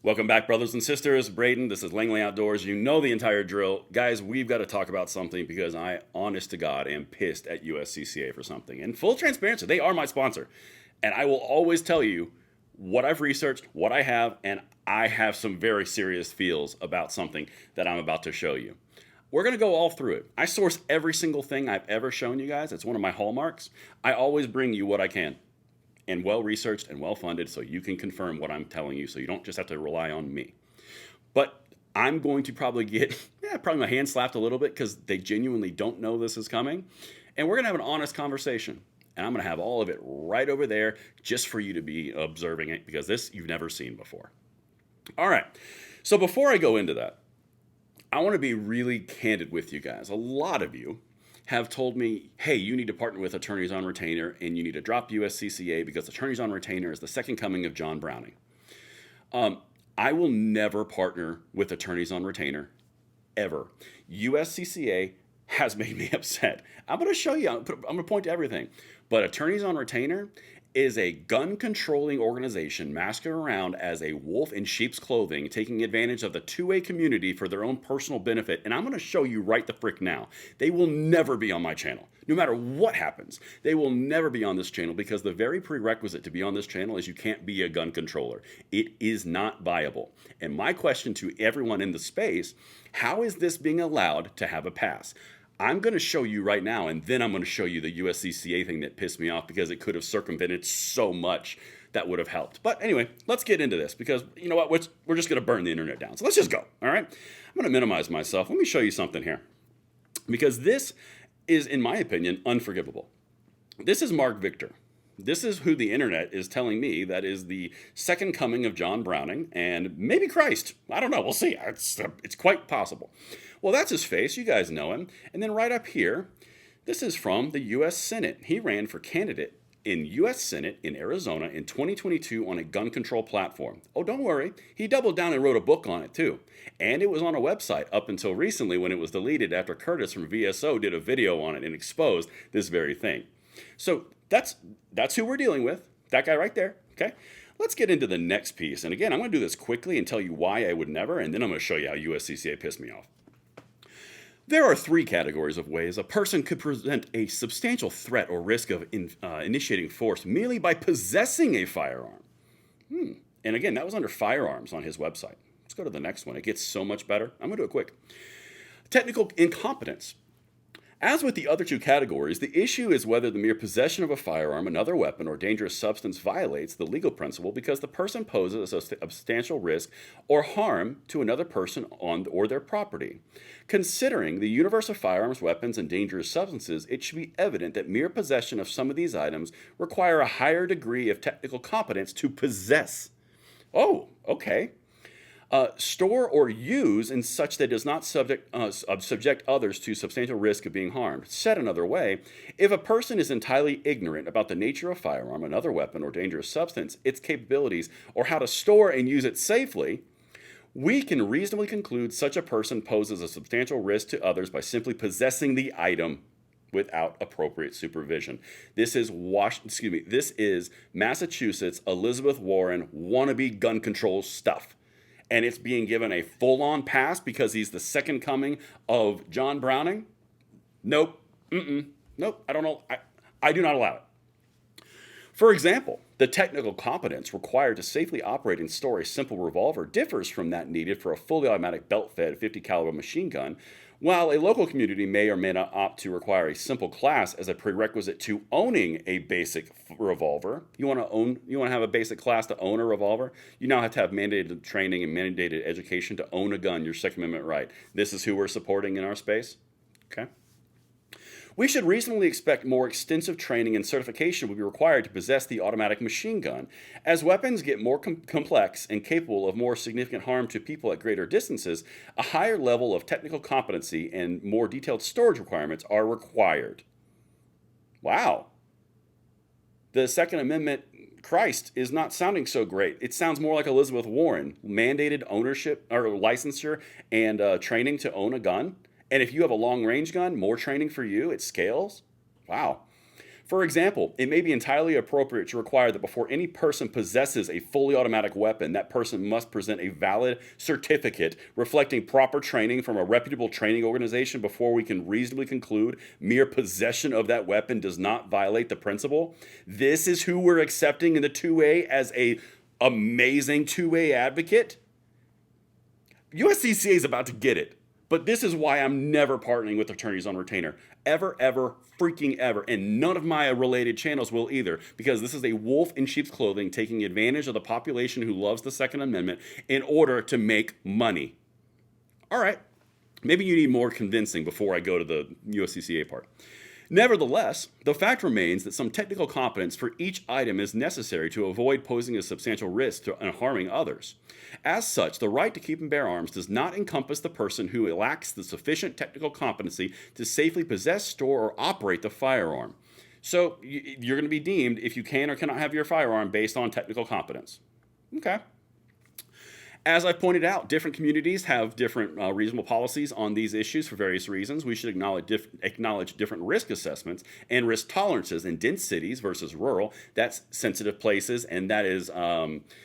Welcome back, brothers and sisters. Braden, this is Langley Outdoors. You know the entire drill. Guys, we've got to talk about something because I, honest to God, am pissed at USCCA for something. And full transparency, they are my sponsor. And I will always tell you what I've researched, what I have, and I have some very serious feels about something that I'm about to show you. We're going to go all through it. I source every single thing I've ever shown you guys. It's one of my hallmarks. I always bring you what I can, and well researched and well funded, so you can confirm what I'm telling you, so you don't just have to rely on me. But I'm going to probably get probably my hand slapped a little bit because they genuinely don't know this is coming. And we're going to have an honest conversation. And I'm going to have all of it right over there just for you to be observing it, because this you've never seen before. All right. So before I go into that, I want to be really candid with you guys. A lot of you have told me, hey, you need to partner with Attorneys on Retainer and you need to drop USCCA because Attorneys on Retainer is the second coming of John Browning. I will never partner with Attorneys on Retainer, ever. USCCA has made me upset. I'm going to show you, I'm going to point to everything. But Attorneys on Retainer is a gun-controlling organization masquerading around as a wolf in sheep's clothing, taking advantage of the two-way community for their own personal benefit. And I'm going to show you right the frick now. They will never be on my channel. No matter what happens, they will never be on this channel, because the very prerequisite to be on this channel is you can't be a gun controller. It is not viable. And my question to everyone in the space, how is this being allowed to have a pass? I'm going to show you right now, and then I'm going to show you the USCCA thing that pissed me off, because it could have circumvented so much that would have helped. But anyway, let's get into this, because you know what? We're just going to burn the internet down. So let's just go, all right? I'm going to minimize myself. Let me show you something here, because this is, in my opinion, unforgivable. This is Mark Victor. This is who the internet is telling me that is the second coming of John Browning and maybe Christ. I don't know. We'll see. It's quite possible. Well, that's his face. You guys know him. And then right up here, this is from the U.S. Senate. He ran for candidate in U.S. Senate in Arizona in 2022 on a gun control platform. Oh, don't worry. He doubled down and wrote a book on it, too. And it was on a website up until recently, when it was deleted after Curtis from VSO did a video on it and exposed this very thing. So that's who we're dealing with. That guy right there, okay? Let's get into the next piece. And again, I'm going to do this quickly and tell you why I would never, and then I'm going to show you how USCCA pissed me off. There are three categories of ways a person could present a substantial threat or risk of initiating force merely by possessing a firearm. And again, that was under firearms on his website. Let's go to the next one. It gets so much better. I'm going to do it quick. Technical incompetence. As with the other two categories, the issue is whether the mere possession of a firearm, another weapon, or dangerous substance violates the legal principle because the person poses a substantial risk or harm to another person or their property. Considering the universe of firearms, weapons, and dangerous substances, it should be evident that mere possession of some of these items require a higher degree of technical competence to possess. Oh, okay. Store or use in such that it does not subject others to substantial risk of being harmed. Said another way, if a person is entirely ignorant about the nature of a firearm, another weapon, or dangerous substance, its capabilities, or how to store and use it safely, we can reasonably conclude such a person poses a substantial risk to others by simply possessing the item without appropriate supervision. This is Massachusetts Elizabeth Warren wannabe gun control stuff. And it's being given a full-on pass because he's the second coming of John Browning? Nope. Nope. I don't know. I do not allow it. For example, the technical competence required to safely operate and store a simple revolver differs from that needed for a fully automatic belt-fed 50 caliber machine gun, while a local community may or may not opt to require a simple class as a prerequisite to owning a basic revolver. You want to have a basic class to own a revolver? You now have to have mandated training and mandated education to own a gun, your Second Amendment right. This is who we're supporting in our space? Okay. We should reasonably expect more extensive training and certification will be required to possess the automatic machine gun. As weapons get more complex and capable of more significant harm to people at greater distances, a higher level of technical competency and more detailed storage requirements are required. Wow. The Second Amendment Christ is not sounding so great. It sounds more like Elizabeth Warren, mandated ownership or licensure and training to own a gun. And if you have a long-range gun, more training for you, it scales. Wow. For example, it may be entirely appropriate to require that before any person possesses a fully automatic weapon, that person must present a valid certificate reflecting proper training from a reputable training organization before we can reasonably conclude mere possession of that weapon does not violate the principle. This is who we're accepting in the 2A as a amazing 2A advocate. USCCA is about to get it. But this is why I'm never partnering with attorneys on retainer. Ever, freaking ever. And none of my related channels will either. Because this is a wolf in sheep's clothing taking advantage of the population who loves the Second Amendment in order to make money. All right. Maybe you need more convincing before I go to the USCCA part. Nevertheless, the fact remains that some technical competence for each item is necessary to avoid posing a substantial risk and harming others. As such, the right to keep and bear arms does not encompass the person who lacks the sufficient technical competency to safely possess, store, or operate the firearm. So you're going to be deemed if you can or cannot have your firearm based on technical competence. Okay. As I pointed out, different communities have different reasonable policies on these issues for various reasons. We should acknowledge different risk assessments and risk tolerances in dense cities versus rural. That's sensitive places, and that is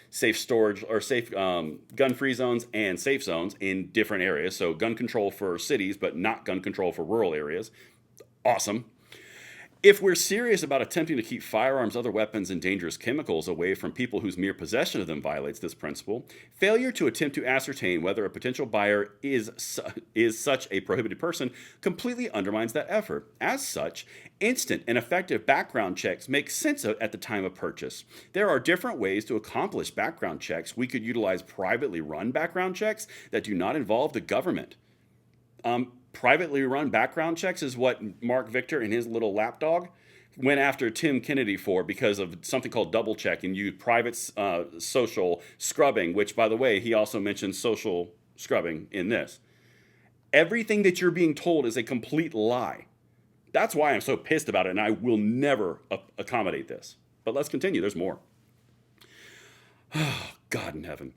safe storage or safe gun-free zones and safe zones in different areas. So gun control for cities, but not gun control for rural areas. Awesome. If we're serious about attempting to keep firearms, other weapons, and dangerous chemicals away from people whose mere possession of them violates this principle, failure to attempt to ascertain whether a potential buyer is such a prohibited person completely undermines that effort. As such, instant and effective background checks make sense at the time of purchase. There are different ways to accomplish background checks. We could utilize privately run background checks that do not involve the government. Privately run background checks is what Mark Victor and his little lapdog went after Tim Kennedy for because of something called double check and used private social scrubbing, which, by the way, he also mentioned social scrubbing in this. Everything that you're being told is a complete lie. That's why I'm so pissed about it, and I will never accommodate this. But let's continue. There's more. Oh, God in heaven.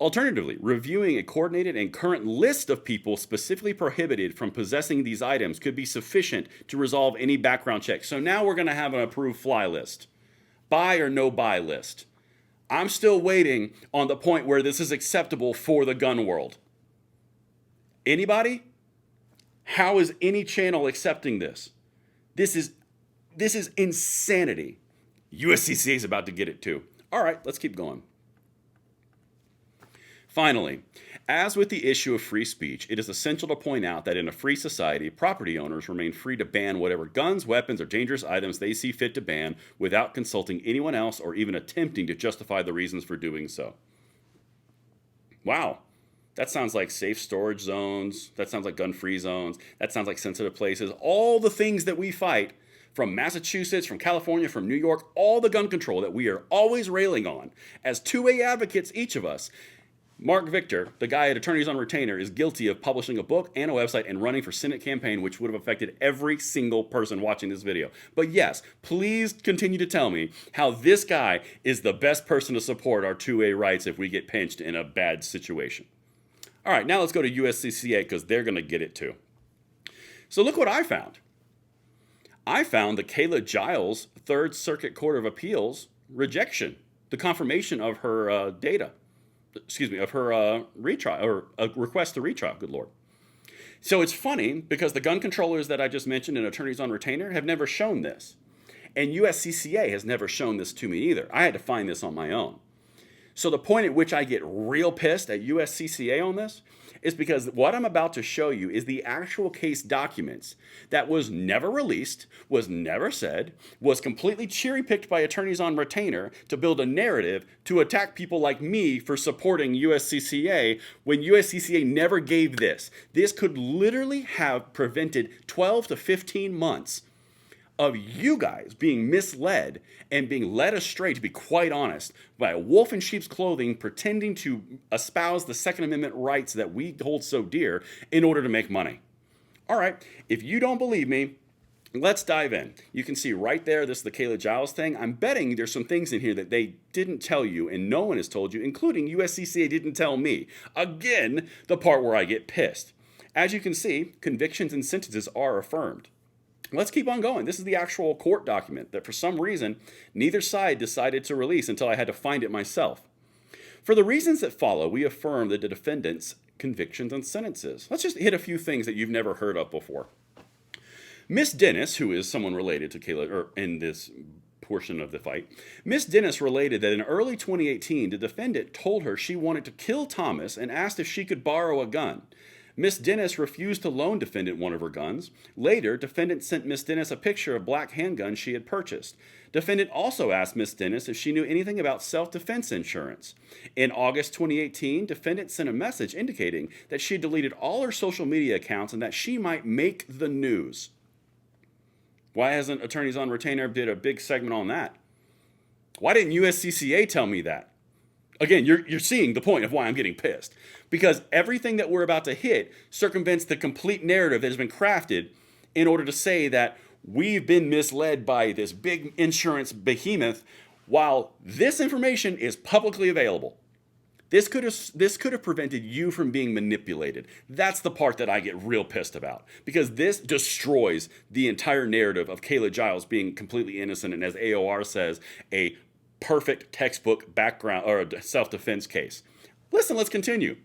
Alternatively, reviewing a coordinated and current list of people specifically prohibited from possessing these items could be sufficient to resolve any background check. So now we're going to have an approved fly list. Buy or no buy list. I'm still waiting on the point where this is acceptable for the gun world. Anybody? How is any channel accepting this? This is insanity. USCCA is about to get it too. All right, let's keep going. Finally, as with the issue of free speech, it is essential to point out that in a free society, property owners remain free to ban whatever guns, weapons, or dangerous items they see fit to ban without consulting anyone else or even attempting to justify the reasons for doing so. Wow. That sounds like safe storage zones. That sounds like gun-free zones. That sounds like sensitive places. All the things that we fight from Massachusetts, from California, from New York, all the gun control that we are always railing on. As 2A advocates, each of us, Mark Victor, the guy at Attorneys on Retainer, is guilty of publishing a book and a website and running for Senate campaign, which would have affected every single person watching this video. But yes, please continue to tell me how this guy is the best person to support our 2A rights if we get pinched in a bad situation. All right, now let's go to USCCA because they're going to get it too. So look what I found. I found the Kayla Giles Third Circuit Court of Appeals rejection, the confirmation of her of her retrial, or a request to retrial, good Lord. So it's funny because the gun controllers that I just mentioned and Attorneys on Retainer have never shown this. And USCCA has never shown this to me either. I had to find this on my own. So the point at which I get real pissed at USCCA on this is because what I'm about to show you is the actual case documents that was never released, was never said, was completely cherry-picked by Attorneys on Retainer to build a narrative to attack people like me for supporting USCCA when USCCA never gave this. This could literally have prevented 12 to 15 months of you guys being misled and being led astray, to be quite honest, by a wolf in sheep's clothing pretending to espouse the Second Amendment rights that we hold so dear in order to make money. All right, if you don't believe me, let's dive in. You can see right there, this is the Kayla Giles thing. I'm betting there's some things in here that they didn't tell you and no one has told you, including USCCA didn't tell me. Again, the part where I get pissed. As you can see, convictions and sentences are affirmed. Let's keep on going. This is the actual court document that for some reason neither side decided to release until I had to find it myself. For the reasons that follow, we affirm that the defendant's convictions and sentences. Let's just hit a few things that you've never heard of before. Miss Dennis, who is someone related to Kayla, or in this portion of the fight, Miss Dennis related that in early 2018, the defendant told her she wanted to kill Thomas and asked if she could borrow a gun. Miss Dennis refused to loan defendant one of her guns. Later, defendant sent Miss Dennis a picture of black handguns she had purchased. Defendant also asked Miss Dennis if she knew anything about self-defense insurance. In August 2018, defendant sent a message indicating that she had deleted all her social media accounts and that she might make the news. Why hasn't Attorneys on Retainer did a big segment on that? Why didn't USCCA tell me that? Again, you're seeing the point of why I'm getting pissed. Because everything that we're about to hit circumvents the complete narrative that has been crafted in order to say that we've been misled by this big insurance behemoth while this information is publicly available. This could have prevented you from being manipulated. That's the part that I get real pissed about. Because this destroys the entire narrative of Kayla Giles being completely innocent and, as AOR says, a perfect textbook background or a self-defense case. Listen, let's continue.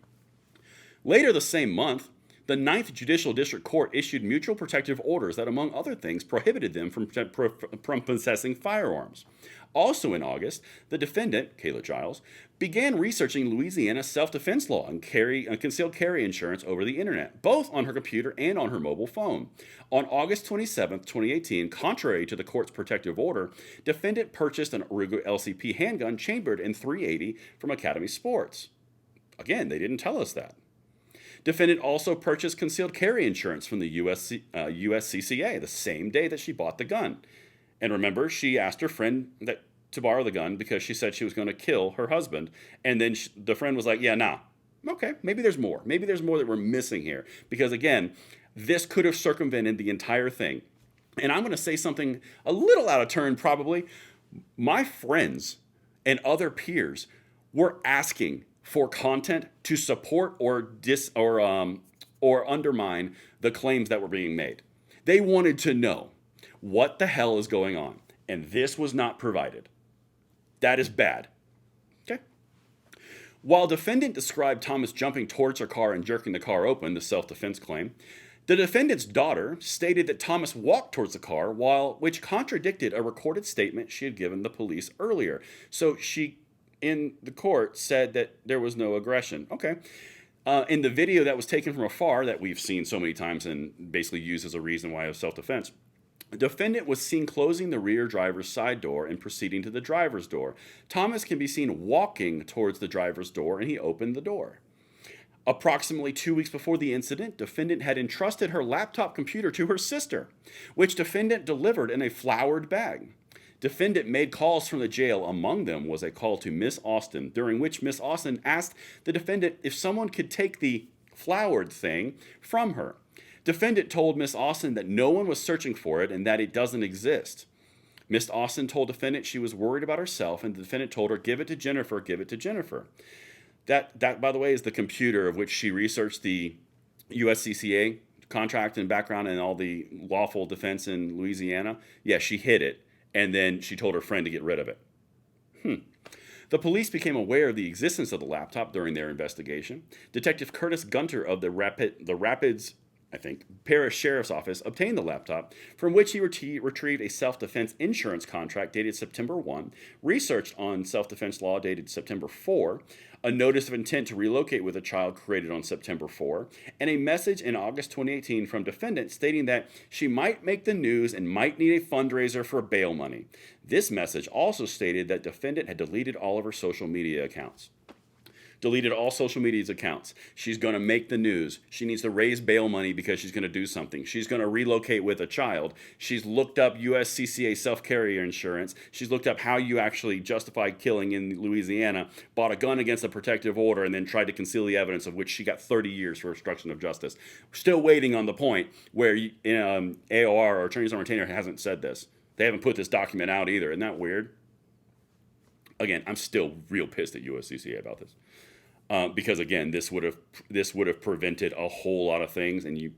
Later the same month, the 9th Judicial District Court issued mutual protective orders that, among other things, prohibited them from possessing firearms. Also in August, the defendant, Kayla Giles, began researching Louisiana's self-defense law and concealed carry insurance over the internet, both on her computer and on her mobile phone. On August 27, 2018, contrary to the court's protective order, defendant purchased an Ruger LCP handgun chambered in .380 from Academy Sports. Again, they didn't tell us that. Defendant also purchased concealed carry insurance from the USCCA the same day that she bought the gun. And remember, she asked her friend to borrow the gun because she said she was going to kill her husband. And then the friend was like, yeah, nah. Okay, maybe there's more. Maybe there's more that we're missing here. Because again, this could have circumvented the entire thing. And I'm going to say something a little out of turn probably. My friends and other peers were asking for content to support or undermine the claims that were being made. They wanted to know what the hell is going on, and this was not provided. That is bad. Okay. While defendant described Thomas jumping towards her car and jerking the car open, the self-defense claim, the defendant's daughter stated that Thomas walked towards the car, which contradicted a recorded statement she had given the police earlier. So she, in the court, said that there was no aggression. Okay. In the video that was taken from afar that we've seen so many times and basically used as a reason why it was self-defense, the defendant was seen closing the rear driver's side door and proceeding to the driver's door. Thomas can be seen walking towards the driver's door, and he opened the door. Approximately 2 weeks before the incident, defendant had entrusted her laptop computer to her sister, which defendant delivered in a flowered bag. Defendant made calls from the jail. Among them was a call to Miss Austin, during which Miss Austin asked the defendant if someone could take the flowered thing from her. Defendant told Miss Austin that no one was searching for it and that it doesn't exist. Miss Austin told defendant she was worried about herself, and the defendant told her, give it to Jennifer, give it to Jennifer. That, by the way, is the computer of which she researched the USCCA contract and background and all the lawful defense in Louisiana. Yeah, she hid it, and then she told her friend to get rid of it. The police became aware of the existence of the laptop during their investigation. Detective Curtis Gunter of the Rapids, Parish Sheriff's Office obtained the laptop, from which he retrieved a self-defense insurance contract dated September 1, research on self-defense law dated September 4, a notice of intent to relocate with a child created on September 4, and a message in August 2018 from defendant stating that she might make the news and might need a fundraiser for bail money. This message also stated that defendant had deleted all of her social media accounts. Deleted all social media's accounts. She's going to make the news. She needs to raise bail money because she's going to do something. She's going to relocate with a child. She's looked up USCCA self-carrier insurance. She's looked up how you actually justify killing in Louisiana, bought a gun against a protective order, and then tried to conceal the evidence, of which she got 30 years for obstruction of justice. We're still waiting on the point where AOR, or Attorneys on Retainer, hasn't said this. They haven't put this document out either. Isn't that weird? Again, I'm still real pissed at USCCA about this. Because again, this would have prevented a whole lot of things, and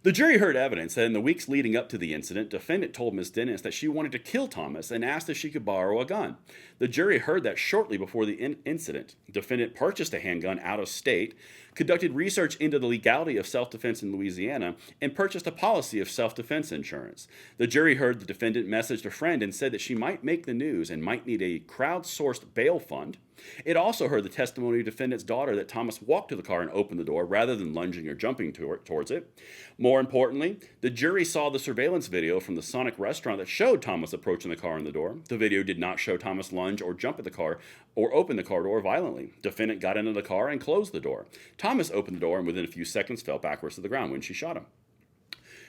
The jury heard evidence that in the weeks leading up to the incident, defendant told Ms. Dennis that she wanted to kill Thomas and asked if she could borrow a gun. The jury heard that shortly before the incident, defendant purchased a handgun out of state, conducted research into the legality of self-defense in Louisiana, and purchased a policy of self-defense insurance. The jury heard the defendant messaged a friend and said that she might make the news and might need a crowdsourced bail fund. It also heard the testimony of defendant's daughter that Thomas walked to the car and opened the door rather than lunging or jumping towards it. More importantly, the jury saw the surveillance video from the Sonic restaurant that showed Thomas approaching the car and the door. The video did not show Thomas lunge or jump at the car or open the car door violently. Defendant got into the car and closed the door. Thomas opened the door and within a few seconds fell backwards to the ground when she shot him.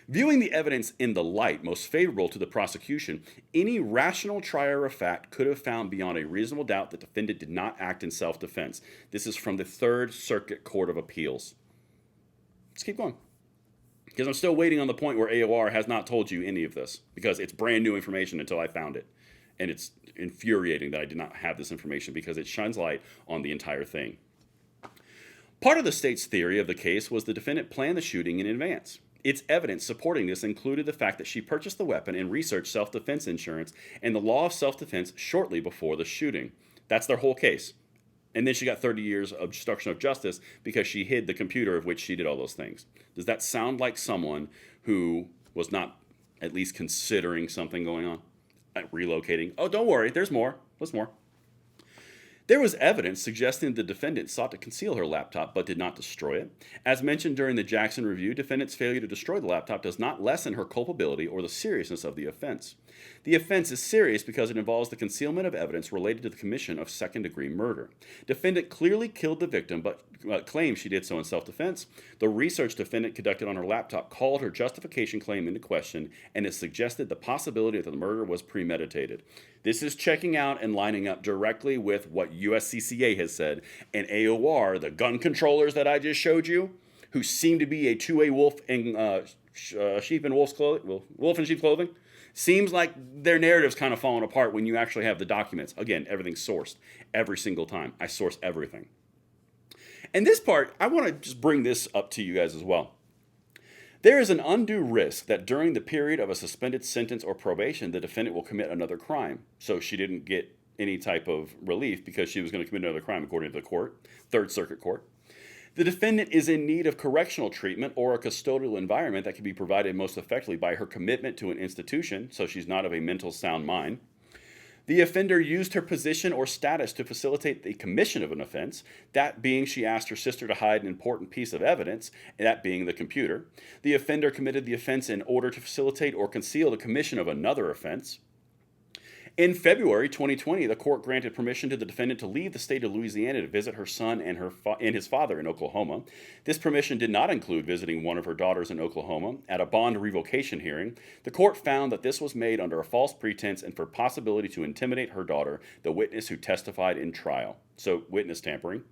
Viewing the evidence in the light most favorable to the prosecution, any rational trier of fact could have found beyond a reasonable doubt that the defendant did not act in self-defense. This is from the Third Circuit Court of Appeals. Let's keep going, because I'm still waiting on the point where AOR has not told you any of this, because it's brand new information until I found it. And it's infuriating that I did not have this information because it shines light on the entire thing. Part of the state's theory of the case was the defendant planned the shooting in advance. Its evidence supporting this included the fact that she purchased the weapon and researched self-defense insurance and the law of self-defense shortly before the shooting. That's their whole case. And then she got 30 years of obstruction of justice because she hid the computer of which she did all those things. Does that sound like someone who was not at least considering something going on? Relocating? Oh, don't worry, there's more. There's more. There was evidence suggesting the defendant sought to conceal her laptop but did not destroy it. As mentioned during the Jackson review, defendant's failure to destroy the laptop does not lessen her culpability or the seriousness of the offense. The offense is serious because it involves the concealment of evidence related to the commission of second-degree murder. Defendant clearly killed the victim but claims she did so in self-defense. The research defendant conducted on her laptop called her justification claim into question, and it suggested the possibility that the murder was premeditated. This is checking out and lining up directly with what USCCA has said, and AOR, the gun controllers that I just showed you, who seem to be a two-way wolf in sheep and wolf's clothing, wolf in sheep's clothing, seems like their narrative's kind of falling apart when you actually have the documents. Again, everything's sourced every single time. I source everything. And this part, I want to just bring this up to you guys as well. There is an undue risk that during the period of a suspended sentence or probation, the defendant will commit another crime. So she didn't get any type of relief because she was going to commit another crime, according to the court, Third Circuit Court. The defendant is in need of correctional treatment or a custodial environment that can be provided most effectively by her commitment to an institution, so she's not of a mental sound mind. The offender used her position or status to facilitate the commission of an offense, that being she asked her sister to hide an important piece of evidence, that being the computer. The offender committed the offense in order to facilitate or conceal the commission of another offense. In February 2020, the court granted permission to the defendant to leave the state of Louisiana to visit her son and his father in Oklahoma. This permission did not include visiting one of her daughters in Oklahoma. At a bond revocation hearing, the court found that this was made under a false pretense and for possibility to intimidate her daughter, the witness who testified in trial. So, witness tampering.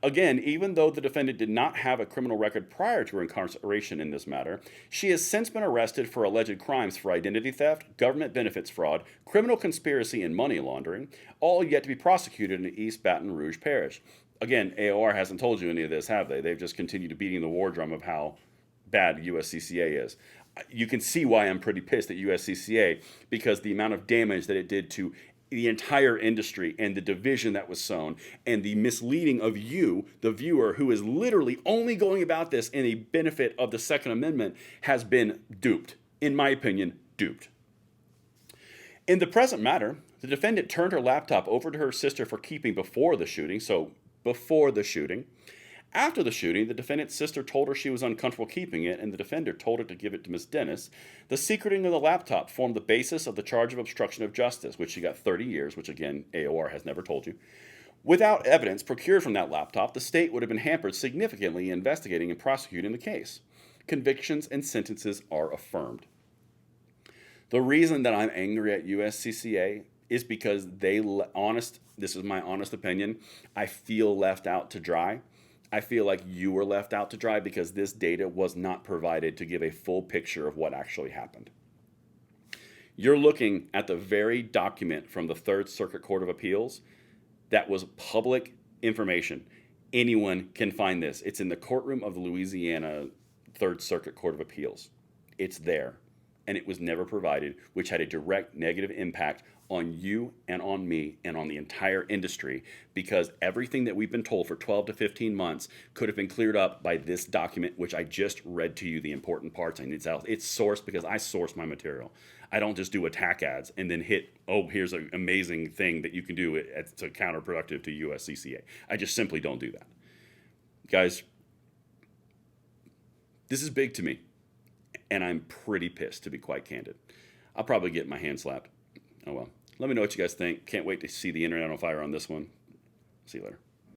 Again, even though the defendant did not have a criminal record prior to her incarceration in this matter, she has since been arrested for alleged crimes for identity theft, government benefits fraud, criminal conspiracy, and money laundering, all yet to be prosecuted in East Baton Rouge Parish. Again, AOR hasn't told you any of this, have they? They've just continued beating the war drum of how bad USCCA is. You can see why I'm pretty pissed at USCCA, because the amount of damage that it did to the entire industry and the division that was sown and the misleading of you, the viewer, who is literally only going about this in the benefit of the Second Amendment, has been duped. In my opinion, duped. In the present matter, the defendant turned her laptop over to her sister for keeping before the shooting, so before the shooting. After the shooting, the defendant's sister told her she was uncomfortable keeping it, and the defender told her to give it to Ms. Dennis. The secreting of the laptop formed the basis of the charge of obstruction of justice, which she got 30 years, which again, AOR has never told you. Without evidence procured from that laptop, the state would have been hampered significantly in investigating and prosecuting the case. Convictions and sentences are affirmed. The reason that I'm angry at USCCA is because this is my honest opinion, I feel left out to dry. I feel like you were left out to dry because this data was not provided to give a full picture of what actually happened. You're looking at the very document from the Third Circuit Court of Appeals that was public information. Anyone can find this. It's in the courtroom of the Louisiana Third Circuit Court of Appeals. It's there, and it was never provided, which had a direct negative impact on you and on me and on the entire industry, because everything that we've been told for 12 to 15 months could have been cleared up by this document, which I just read to you the important parts. And it's sourced because I source my material. I don't just do attack ads and then hit, oh, here's an amazing thing that you can do to counterproductive to USCCA. I just simply don't do that. Guys, this is big to me, and I'm pretty pissed, to be quite candid. I'll probably get my hand slapped. Oh well. Let me know what you guys think. Can't wait to see the internet on fire on this one. See you later.